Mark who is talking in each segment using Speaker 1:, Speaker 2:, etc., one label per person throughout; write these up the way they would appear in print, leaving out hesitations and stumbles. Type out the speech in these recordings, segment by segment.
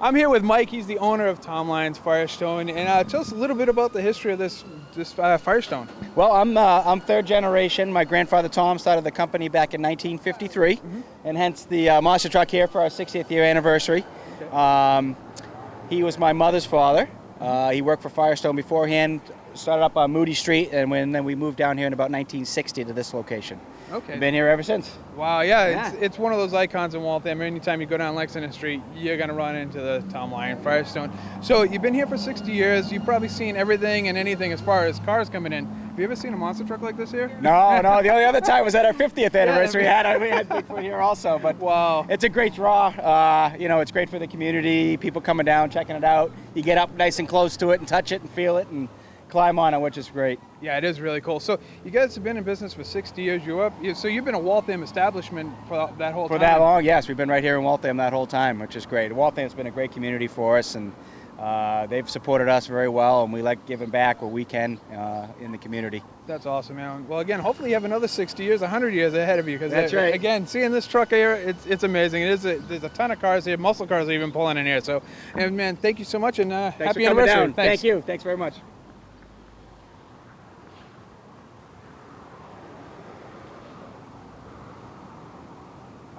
Speaker 1: I'm here with Mike. He's the owner of Tom Lyons Firestone, and tell us a little bit about the history of this Firestone.
Speaker 2: Well, I'm third generation. My grandfather Tom started the company back in 1953, and hence the monster truck here for our 60th year anniversary. Okay. He was my mother's father. He worked for Firestone beforehand. Started up on Moody Street, and then we moved down here in about 1960 to this location.
Speaker 1: Okay.
Speaker 2: Been here ever since.
Speaker 1: Wow, yeah. It's one of those icons in Waltham. Anytime you go down Lexington Street, you're going to run into the Tom Lyons Firestone. So you've been here for 60 years. You've probably seen everything and anything as far as cars coming in. Have you ever seen a monster truck like this here?
Speaker 2: No. The only other time was at our 50th anniversary. We had BIGFOOT here also. But
Speaker 1: wow,
Speaker 2: it's a great draw. It's great for the community. People coming down, checking it out. You get up nice and close to it and touch it and feel it and climb on it, which is great.
Speaker 1: Yeah, it is really cool. So you guys have been in business for 60 years. So you've been a Waltham establishment for that whole time?
Speaker 2: For that long, yes. We've been right here in Waltham that whole time, which is great. Waltham's been a great community for us, and they've supported us very well, and we like giving back what we can in the community.
Speaker 1: That's awesome, man. Well, again, hopefully you have another 60 years, 100 years ahead of you.
Speaker 2: That's right.
Speaker 1: Again, seeing this truck here, it's amazing. There's a ton of cars here. Muscle cars are even pulling in here. So, and man, thank you so much, and happy anniversary.
Speaker 2: Thank you. Thanks very much.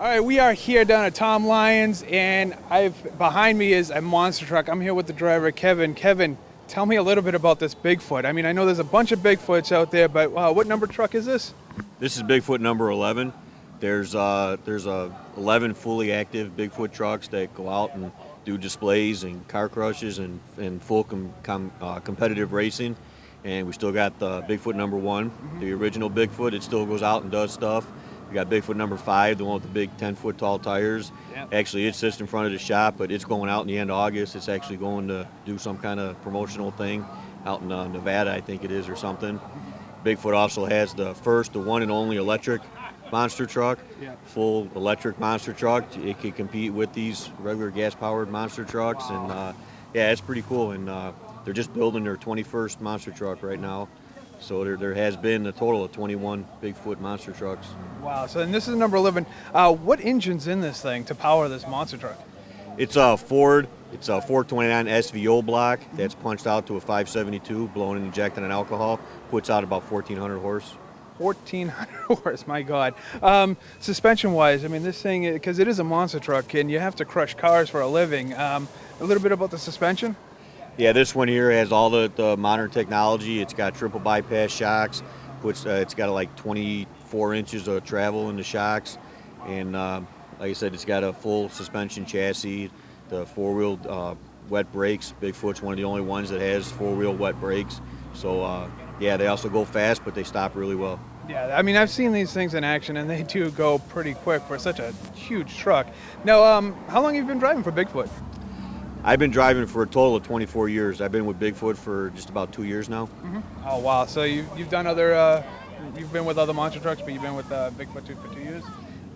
Speaker 1: All right, we are here down at Tom Lyons, and behind me is a monster truck. I'm here with the driver, Kevin. Kevin, tell me a little bit about this BIGFOOT. I mean, I know there's a bunch of BIGFOOTs out there, but what number truck is this?
Speaker 3: This is BIGFOOT number 11. There's 11 fully active BIGFOOT trucks that go out and do displays and car crushes and full competitive racing. And we still got the BIGFOOT number 1, the original BIGFOOT. It still goes out and does stuff. We got BIGFOOT number 5, the one with the big 10-foot tall tires. Yep. Actually, it sits in front of the shop, but it's going out in the end of August. It's actually going to do some kind of promotional thing out in Nevada, I think it is, or something. BIGFOOT also has the one and only electric monster truck, full electric monster truck. It can compete with these regular gas-powered monster trucks, and it's pretty cool. And they're just building their 21st monster truck right now. So there has been a total of 21 BIGFOOT monster trucks.
Speaker 1: Wow, so and this is number 11. What engine's in this thing to power this monster truck?
Speaker 3: It's a Ford. It's a 429 SVO block that's punched out to a 572, blown and injected in alcohol. Puts out about 1,400 horse.
Speaker 1: 1,400 horse, my God. Suspension-wise, I mean, this thing, because it is a monster truck, and you have to crush cars for a living. A little bit about the suspension?
Speaker 3: Yeah, this one here has all the modern technology. It's got triple bypass shocks. It's got like 24 inches of travel in the shocks. And like I said, it's got a full suspension chassis, the four-wheel wet brakes. BIGFOOT's one of the only ones that has four-wheel wet brakes. So they also go fast, but they stop really well.
Speaker 1: Yeah, I mean, I've seen these things in action, and they do go pretty quick for such a huge truck. Now, how long have you been driving for BIGFOOT?
Speaker 3: I've been driving for a total of 24 years. I've been with BIGFOOT for just about 2 years now.
Speaker 1: Oh, wow. So you've done other, you've been with other monster trucks, but you've been with BIGFOOT for 2 years?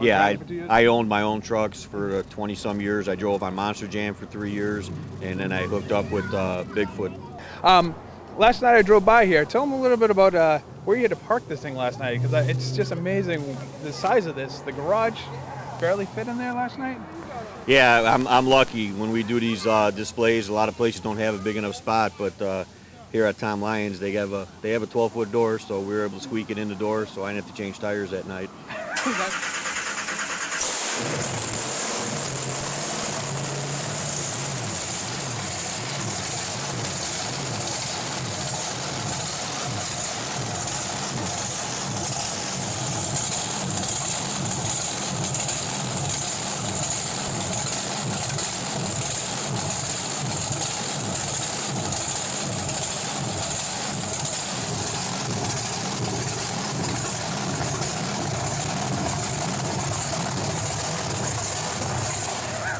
Speaker 3: Yeah, I owned my own trucks for 20-some years. I drove on Monster Jam for 3 years, and then I hooked up with BIGFOOT.
Speaker 1: Last night I drove by here. Tell them a little bit about where you had to park this thing last night, because it's just amazing the size of this. The garage barely fit in there last night.
Speaker 3: Yeah, I'm lucky. When we do these displays, a lot of places don't have a big enough spot, but here at Tom Lyons, they have a 12-foot door, so we were able to squeak it in the door, so I didn't have to change tires that night.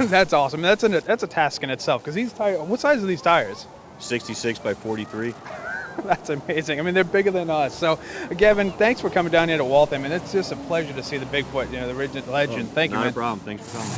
Speaker 1: That's awesome. That's a task in itself, because these tires, what size are these tires?
Speaker 3: 66 by 43.
Speaker 1: That's amazing. I mean, they're bigger than us. So, Gavin, thanks for coming down here to Waltham, and it's just a pleasure to see the BIGFOOT, the original legend. Thank you, man.
Speaker 3: Not a problem. Thanks for coming.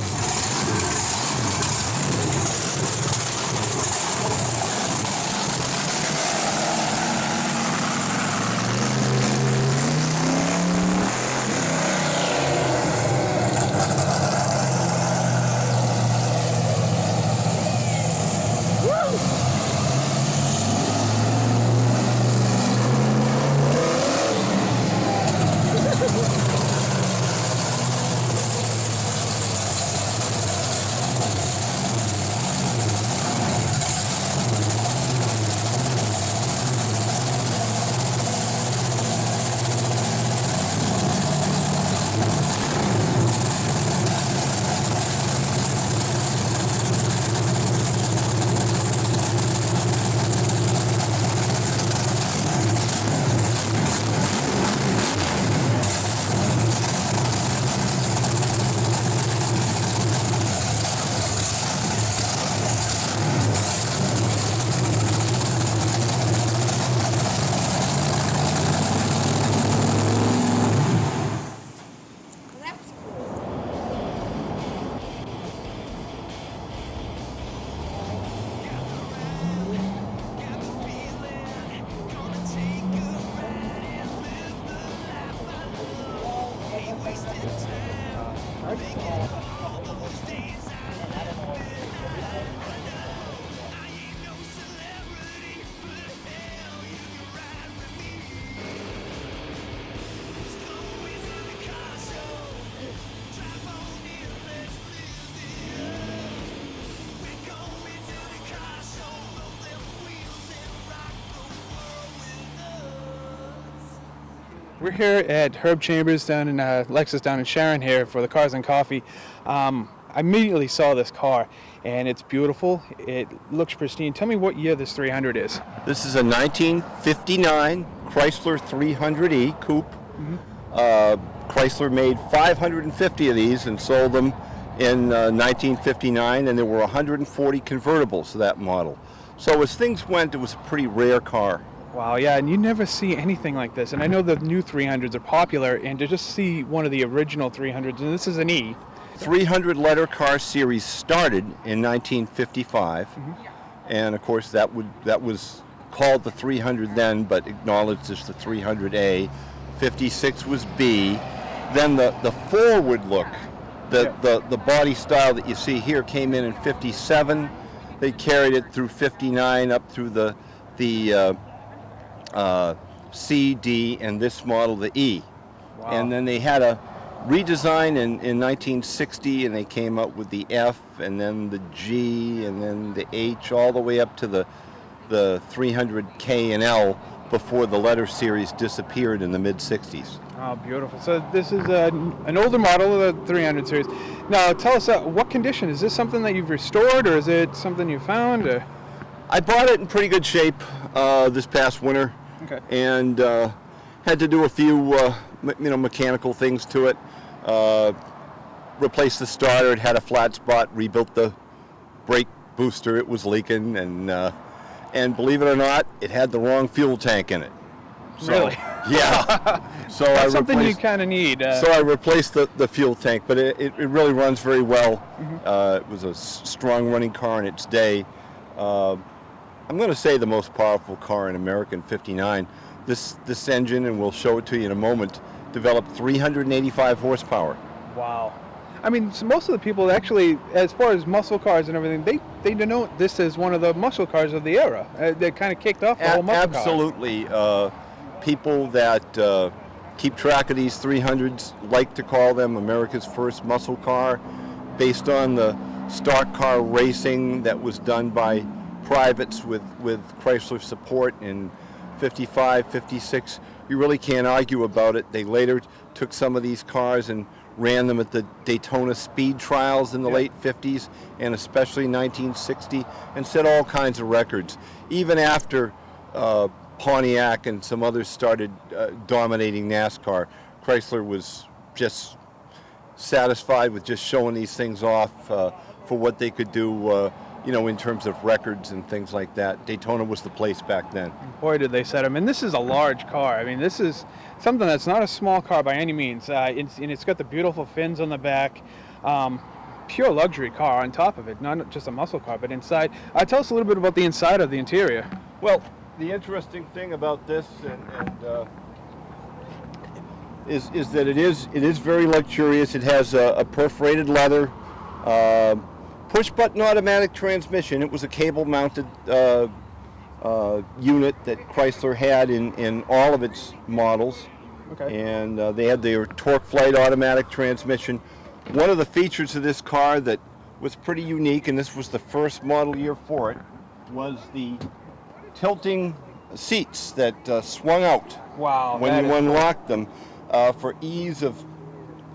Speaker 1: We're here at Herb Chambers down in Lexus down in Sharon here for the Cars and Coffee. I immediately saw this car, and it's beautiful. It looks pristine. Tell me what year this 300 is.
Speaker 4: This is a 1959 Chrysler 300E coupe. Chrysler made 550 of these and sold them in 1959, and there were 140 convertibles to that model. So as things went, it was a pretty rare car.
Speaker 1: Wow, yeah, and you never see anything like this. And I know the new 300s are popular, and to just see one of the original 300s, and this is an E.
Speaker 4: 300 letter car series started in 1955, and of course that was called the 300 then, but acknowledged as the 300A. 56 was B. Then the forward look, the body style that you see here came in 57. They carried it through 59 up through the C, D, and this model, the E.
Speaker 1: Wow.
Speaker 4: And then they had a redesign in 1960, and they came up with the F, and then the G, and then the H, all the way up to the 300K and L before the letter series disappeared in the mid-60s.
Speaker 1: Oh, beautiful. So this is an older model of the 300 series. Now, tell us, what condition? Is this something that you've restored, or is it something you found? Or?
Speaker 4: I bought it in pretty good shape this past winter, and had to do a few mechanical things to it. Replaced the starter. It had a flat spot. Rebuilt the brake booster. It was leaking, and believe it or not, it had the wrong fuel tank in it. So,
Speaker 1: really?
Speaker 4: Yeah. So
Speaker 1: That's something you kind of need.
Speaker 4: So I replaced the fuel tank, but it really runs very well. It was a strong running car in its day. I'm going to say the most powerful car in America in '59. This engine, and we'll show it to you in a moment, developed 385 horsepower.
Speaker 1: Wow. I mean, so most of the people actually, as far as muscle cars and everything, they denote this as one of the muscle cars of the era. They kind of kicked off the whole muscle car.
Speaker 4: Absolutely. People that keep track of these 300s like to call them America's first muscle car, based on the stock car racing that was done by privates with Chrysler support in 55, 56. You really can't argue about it. They later took some of these cars and ran them at the Daytona speed trials in the late 50s and especially 1960, and set all kinds of records. Even after Pontiac and some others started dominating NASCAR, Chrysler was just satisfied with just showing these things off for what they could do, in terms of records and things like that. Daytona was the place back then.
Speaker 1: Boy, did they set them. And this is a large car. I mean, this is something that's not a small car by any means. And it's got the beautiful fins on the back. Pure luxury car on top of it, not just a muscle car, but inside. Tell us a little bit about the inside of the interior.
Speaker 4: Well, the interesting thing about this is that it is very luxurious. It has a perforated leather, push-button automatic transmission. It was a cable-mounted unit that Chrysler had in all of its models.
Speaker 1: Okay.
Speaker 4: And they had their torque flight automatic transmission. One of the features of this car that was pretty unique, and this was the first model year for it, was the tilting seats that swung out when you unlocked them for ease of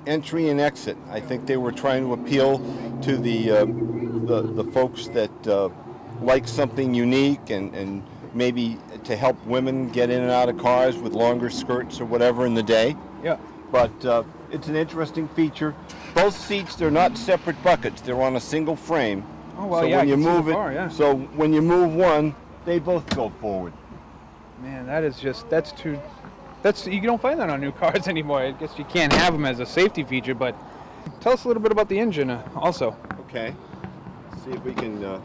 Speaker 4: entry and exit. I think they were trying to appeal to the folks that like something unique and maybe to help women get in and out of cars with longer skirts or whatever in the day.
Speaker 1: Yeah.
Speaker 4: But it's an interesting feature. Both seats, they're not separate buckets. They're on a single frame.
Speaker 1: Oh, well,
Speaker 4: so
Speaker 1: yeah,
Speaker 4: when you
Speaker 1: I can see
Speaker 4: move
Speaker 1: the
Speaker 4: it,
Speaker 1: car, yeah.
Speaker 4: so when you move one, they both go forward.
Speaker 1: Man, you don't find that on new cars anymore. I guess you can't have them as a safety feature, but tell us a little bit about the engine also.
Speaker 4: Okay. Let's see if we can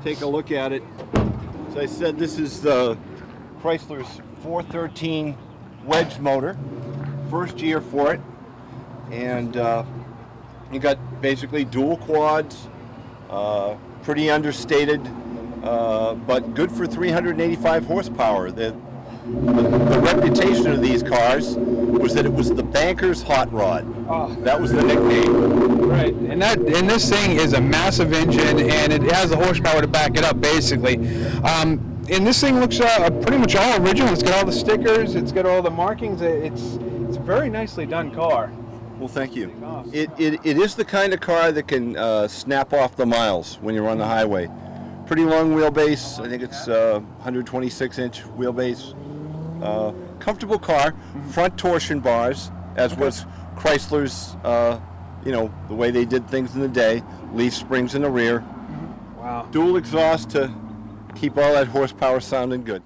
Speaker 4: take a look at it. As I said, this is Chrysler's 413 wedge motor, first year for it, and you got basically dual quads, pretty understated, but good for 385 horsepower. The reputation of these cars was that it was the banker's hot rod.
Speaker 1: Oh.
Speaker 4: That was the nickname.
Speaker 1: Right, and this thing is a massive engine, and it has the horsepower to back it up, basically. And this thing looks pretty much all original. It's got all the stickers. It's got all the markings. It's a very nicely done car.
Speaker 4: Well, thank you. It is the kind of car that can snap off the miles when you're on the highway. Pretty long wheelbase. I think it's 126-inch wheelbase. Comfortable car. Front torsion bars, as was Chrysler's, the way they did things in the day. Leaf springs in the rear.
Speaker 1: Wow.
Speaker 4: Dual exhaust to keep all that horsepower sounding good.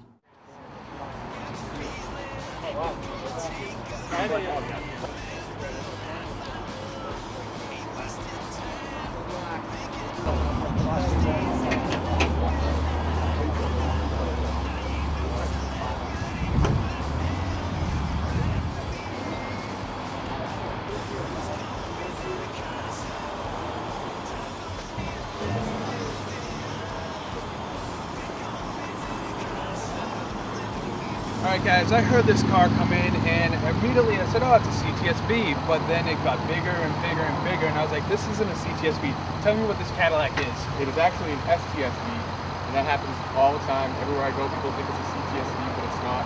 Speaker 1: All right, guys, I heard this car come in, and immediately I said, oh, it's a CTSV, but then it got bigger and bigger and bigger, and I was like, this isn't a CTSV. Tell me what this Cadillac is.
Speaker 5: It is actually an STSV, and that happens all the time. Everywhere I go, people think it's a CTSV, but it's not.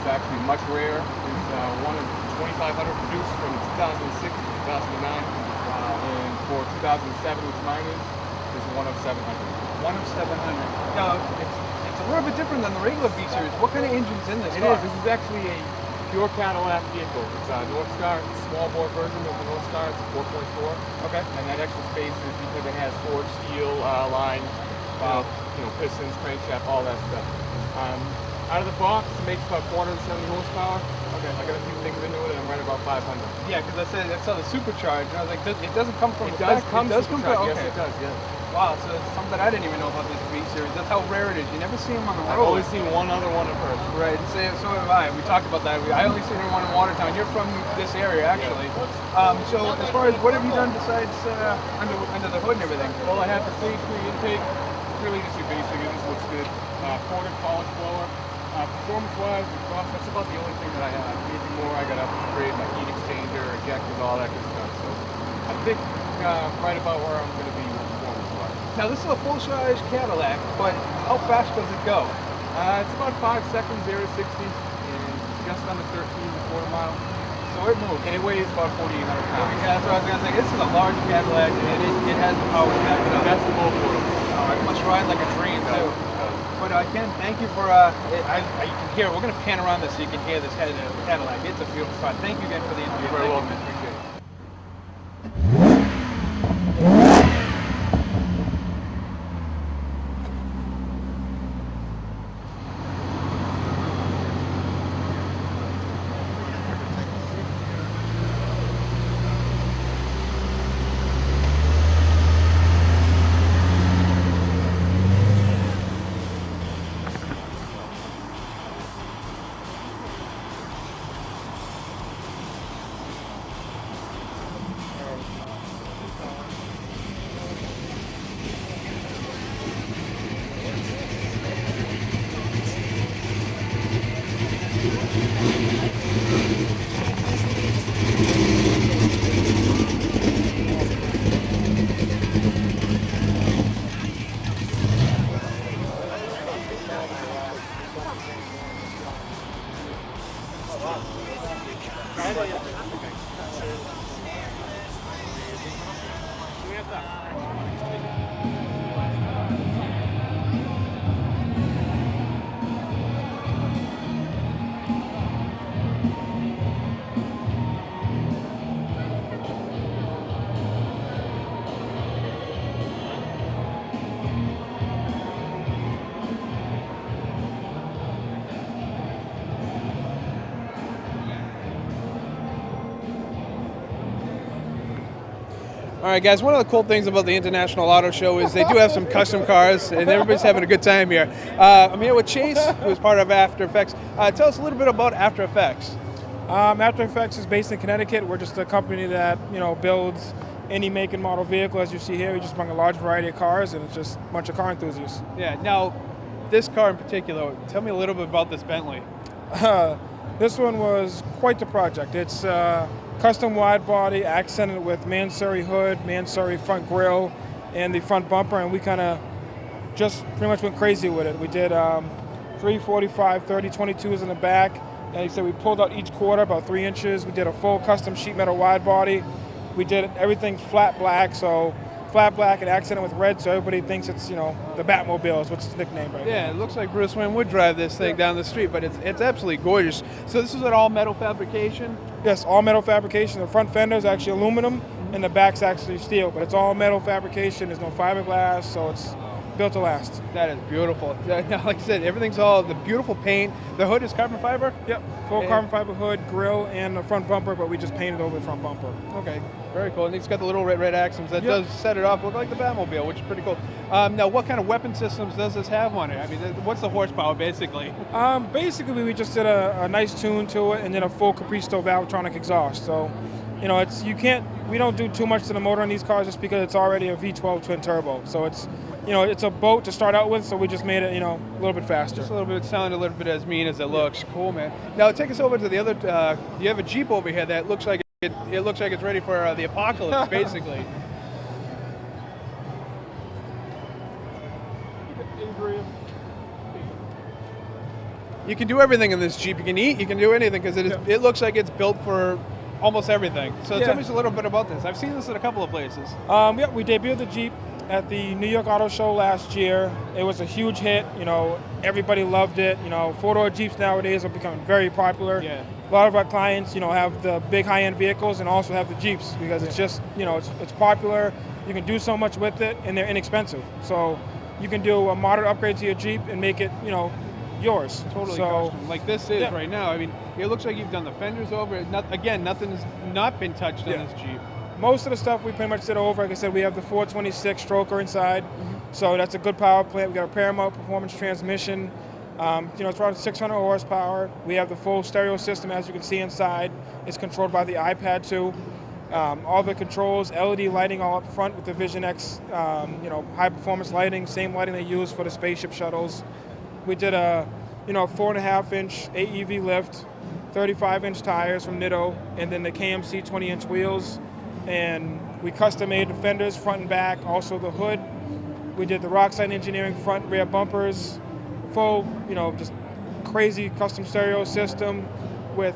Speaker 5: It's actually much rare. It's one of 2,500 produced from 2006 to 2009, and for 2007, which mine is one of 700.
Speaker 1: One of 700. Now, it's a little bit different than the regular B Series. What kind of engine's in this
Speaker 5: It
Speaker 1: car?
Speaker 5: is. This is actually a pure Cadillac vehicle. It's a North Star, it's a small bore version of the North Star. It's a 4.4.
Speaker 1: Okay.
Speaker 5: And that extra space is because it has forged steel lined, pistons, crankshaft, all that stuff. Out of the box, it makes about 470 horsepower. Okay. I got a few things into it, and I'm right about 500.
Speaker 1: Yeah, because I saw the supercharged, and I was like, it doesn't come from
Speaker 5: It
Speaker 1: the
Speaker 5: does
Speaker 1: spec.
Speaker 5: come
Speaker 1: It does come from.
Speaker 5: supercharged.
Speaker 1: Okay.
Speaker 5: Yes, it does. Yeah.
Speaker 1: Wow, so it's something I didn't even know about this B Series. That's how rare it is. You never see them on the road.
Speaker 5: I've only seen one other one in person.
Speaker 1: Right, so have I. We talked about that. I only seen one in Watertown. You're from this area, actually. So as far as what have you done besides under the hood and everything?
Speaker 5: Well, I have the stage 3 intake. Really just your basic. It just looks good. Ported polish blower. Performance-wise, exhaust, that's about the only thing that I have. Anything more, I got to upgrade my heat exchanger, ejectors, all that good stuff. So I think right about where I'm going to be performance-wise.
Speaker 1: Now this is a full-size Cadillac, but how fast does it go?
Speaker 5: It's about 5 seconds, 0 to 60, and just under 13 to quarter mile.
Speaker 1: So it moves.
Speaker 5: And it weighs about 4,800 pounds.
Speaker 1: Yeah, that's what I was going to say. This is a large Cadillac, and it has the power back.
Speaker 5: So that's the both worlds.
Speaker 1: It must ride like a dream, too. But again, thank you for, you can hear, we're going to pan around this so you can hear this Cadillac. It's a beautiful car. Thank you again for the interview.
Speaker 5: You're very welcome.
Speaker 1: Appreciate it. All right, guys, one of the cool things about the International Auto Show is they do have some custom cars, and everybody's having a good time here. I'm here with Chase, who's part of After Effects. Tell us a little bit about After Effects.
Speaker 6: After Effects is based in Connecticut. We're just a company that builds any make and model vehicle. As you see here, we just bring a large variety of cars, and it's just a bunch of car enthusiasts.
Speaker 1: Yeah, now, this car in particular, tell me a little bit about this Bentley.
Speaker 6: This one was quite the project. It's custom wide body, accented with Mansory hood, Mansory front grille, and the front bumper, and we kind of just pretty much went crazy with it. We did 345, 30, 22s in the back. And like I said, we pulled out each quarter about 3 inches. We did a full custom sheet metal wide body. We did everything flat black, so flat black and accented with red, so everybody thinks it's, you know, the Batmobile is what's its nickname right now.
Speaker 1: Yeah, it looks like Bruce Wayne would drive this thing down the street, but it's absolutely gorgeous. So this is an all metal fabrication?
Speaker 6: Yes, all metal fabrication. The front fender is actually aluminum, and the back's actually steel, but it's all metal fabrication. There's no fiberglass, so it's built to last.
Speaker 1: That is beautiful. Like I said, everything's all the beautiful paint. The hood is carbon fiber?
Speaker 6: Yep, full carbon fiber hood, grille, and the front bumper, but we just painted over the front bumper.
Speaker 1: Okay, very cool. And it's got the little red accents that does set it off, look like the Batmobile, which is pretty cool. Now, what kind of weapon systems does this have on it? I mean, what's the horsepower, basically?
Speaker 6: Basically, we just did a nice tune to it, and then a full Capristo Valvetronic exhaust. So, you know, we don't do too much to the motor on these cars just because it's already a V12 twin turbo. So it's, you know, it's a boat to start out with, so we just made it, you know, a little bit faster.
Speaker 1: Just a little bit, sound a little bit as mean as it looks. Cool, man. Now take us over to the other. You have a Jeep over here that looks like it looks like it's ready for the apocalypse, basically. You can do everything in this Jeep. You can eat. You can do anything because it looks like it's built for almost everything. So tell me a little bit about this. I've seen this in a couple of places.
Speaker 6: Yeah, we debuted the Jeep at the New York Auto Show last year. It was a huge hit. You know, everybody loved it. You know, four-door Jeeps nowadays are becoming very popular. Yeah. A lot of our clients, you know, have the big high-end vehicles and also have the Jeeps because it's just, you know, it's popular. You can do so much with it, and they're inexpensive. So you can do a moderate upgrade to your Jeep and make it, you know, yours.
Speaker 1: Totally custom. Like this is right now. I mean, it looks like you've done the fenders over. Nothing has not been touched on this Jeep.
Speaker 6: Most of the stuff we pretty much did over. Like I said, we have the 426 stroker inside, so that's a good power plant. We got a Paramount performance transmission. You know, it's around 600 horsepower. We have the full stereo system, as you can see inside. It's controlled by the iPad too. All the controls, LED lighting all up front with the Vision X, you know, high performance lighting, same lighting they use for the spaceship shuttles. We did a, you know, 4.5-inch AEV lift, 35-inch tires from Nitto, and then the KMC 20-inch wheels. And we custom made the fenders front and back, also the hood. We did the Rockside Engineering front and rear bumpers, full, you know, just crazy custom stereo system with,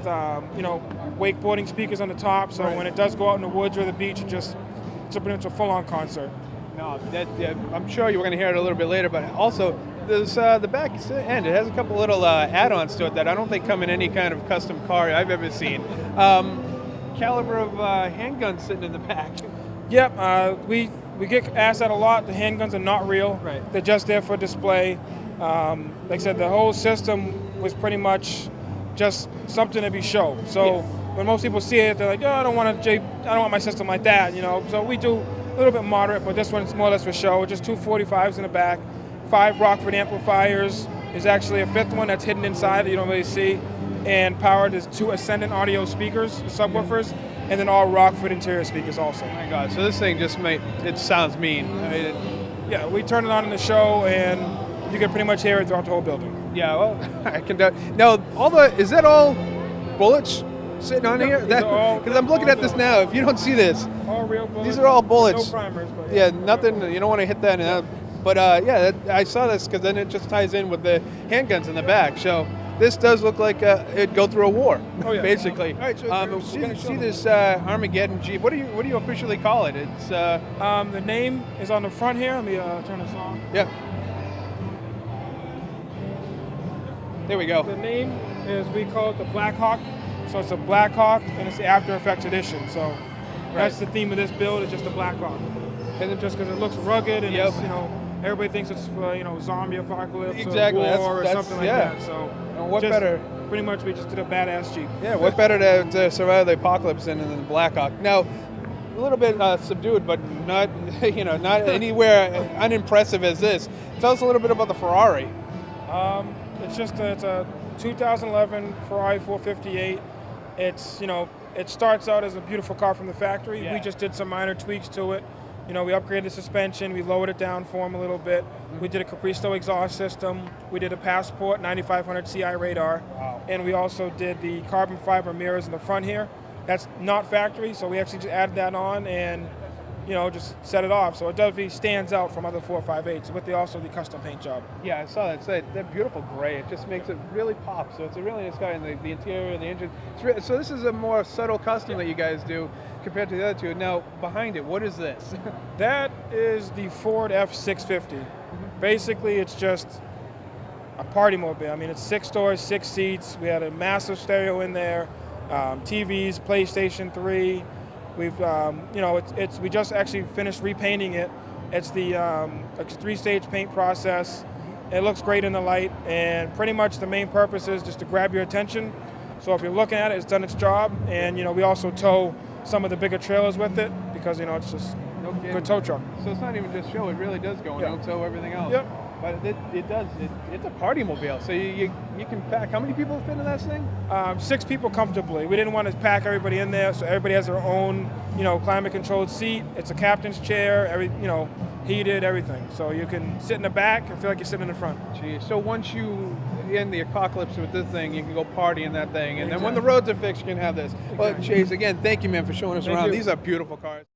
Speaker 6: you know, wakeboarding speakers on the top. So when it does go out in the woods or the beach, it's pretty much a full-on concert.
Speaker 1: No, I'm sure you're going to hear it a little bit later, but also there's the back end. It has a couple little add-ons to it that I don't think come in any kind of custom car I've ever seen. Caliber of handguns sitting in the back.
Speaker 6: Yep, we get asked that a lot. The handguns are not real. Right. They're just there for display. Like I said, the whole system was pretty much just something to be shown. So when most people see it, they're like, "Oh, I don't want my system like that," you know. So we do a little bit moderate, but this one's more or less for show. Just two 45s in the back, 5 Rockford amplifiers. There's actually a 5th one that's hidden inside that you don't really see. And powered is 2 Ascendant audio speakers, subwoofers, and then all Rockford interior speakers also.
Speaker 1: Oh my God! So this thing just it sounds mean. I mean,
Speaker 6: yeah, we turn it on in the show, and you can pretty much hear it throughout the whole building.
Speaker 1: Yeah, well, I can. Now, is that all bullets sitting on here? Because I'm looking at this now. If you don't see this,
Speaker 6: all real bullets.
Speaker 1: These are all bullets.
Speaker 6: No primers, but
Speaker 1: yeah, nothing. You don't want to hit that. But yeah, I saw this because then it just ties in with the handguns in the back. So. This does look like it'd go through a war, basically. All right, so we're going to see this Armageddon Jeep. What do you officially call it? It's
Speaker 6: the name is on the front here. Let me turn this on.
Speaker 1: Yeah. There we go.
Speaker 6: The name is, we call it the Black Hawk. So it's a Black Hawk, and it's the After Effects edition. So that's the theme of this build. It's just a Black Hawk, and then just because it looks rugged and it's, you know. Everybody thinks it's for, you know, zombie apocalypse or war or something like that. So
Speaker 1: what better?
Speaker 6: Pretty much we just did a badass Jeep.
Speaker 1: Yeah, what better to survive the apocalypse than the Blackhawk? Now, a little bit subdued, but not not anywhere unimpressive as this. Tell us a little bit about the Ferrari.
Speaker 6: It's a 2011 Ferrari 458. It's, you know, it starts out as a beautiful car from the factory. Yeah. We just did some minor tweaks to it. You know, we upgraded the suspension, we lowered it down for them a little bit. We did a Capristo exhaust system. We did a Passport 9500 CI radar. Wow. And we also did the carbon fiber mirrors in the front here. That's not factory, so we actually just added that on, and just set it off. So it definitely stands out from other 458s with also the custom paint job.
Speaker 1: Yeah, I saw that. It's that beautiful gray. It just makes it really pop. So it's a really nice car, and the interior, the engine. So this is a more subtle custom that you guys do compared to the other two. Now, behind it, what is this?
Speaker 6: That is the Ford F650. Basically, it's just a party mobile. I mean, it's 6 doors, 6 seats. We had a massive stereo in there, TVs, PlayStation 3. We've, we just actually finished repainting it. It's the 3-stage paint process. It looks great in the light, and pretty much the main purpose is just to grab your attention. So if you're looking at it, it's done its job. And we also tow some of the bigger trailers with it because it's just a good tow truck.
Speaker 1: So it's not even just show; it really does go and tow everything else.
Speaker 6: Yep.
Speaker 1: But it does. It's a party mobile. So you can pack. How many people fit in that thing?
Speaker 6: 6 people comfortably. We didn't want to pack everybody in there, so everybody has their own, climate-controlled seat. It's a captain's chair, heated, everything. So you can sit in the back and feel like you're sitting in the front.
Speaker 1: Geez. So once you end the apocalypse with this thing, you can go party in that thing, and then when the roads are fixed, you can have this. Well, Chase, again, thank you, man, for showing us around.
Speaker 6: You.
Speaker 1: These are beautiful cars.